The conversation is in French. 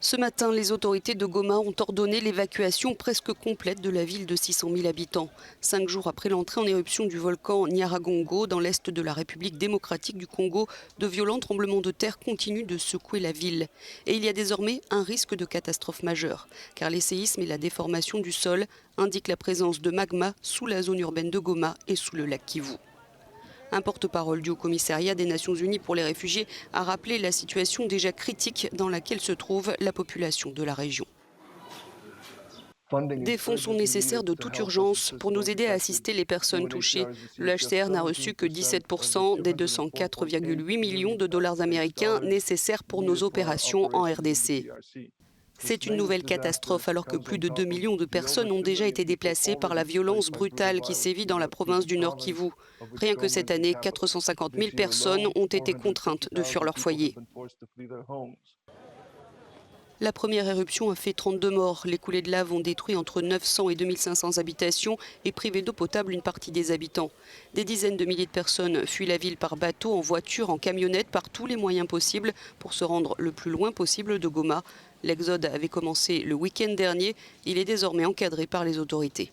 Ce matin, les autorités de Goma ont ordonné l'évacuation presque complète de la ville de 600 000 habitants. 5 jours après l'entrée en éruption du volcan Nyiragongo dans l'est de la République démocratique du Congo, de violents tremblements de terre continuent de secouer la ville. Et il y a désormais un risque de catastrophe majeure, car les séismes et la déformation du sol indiquent la présence de magma sous la zone urbaine de Goma et sous le lac Kivu. Un porte-parole du Haut-Commissariat des Nations Unies pour les réfugiés a rappelé la situation déjà critique dans laquelle se trouve la population de la région. Des fonds sont nécessaires de toute urgence pour nous aider à assister les personnes touchées. Le HCR n'a reçu que 17% des 204,8 millions de dollars américains nécessaires pour nos opérations en RDC. C'est une nouvelle catastrophe alors que plus de 2 millions de personnes ont déjà été déplacées par la violence brutale qui sévit dans la province du Nord Kivu. Rien que cette année, 450 000 personnes ont été contraintes de fuir leur foyer. La première éruption a fait 32 morts. Les coulées de lave ont détruit entre 900 et 2500 habitations et privé d'eau potable une partie des habitants. Des dizaines de milliers de personnes fuient la ville par bateau, en voiture, en camionnette, par tous les moyens possibles pour se rendre le plus loin possible de Goma. L'exode avait commencé le week-end dernier. Il est désormais encadré par les autorités.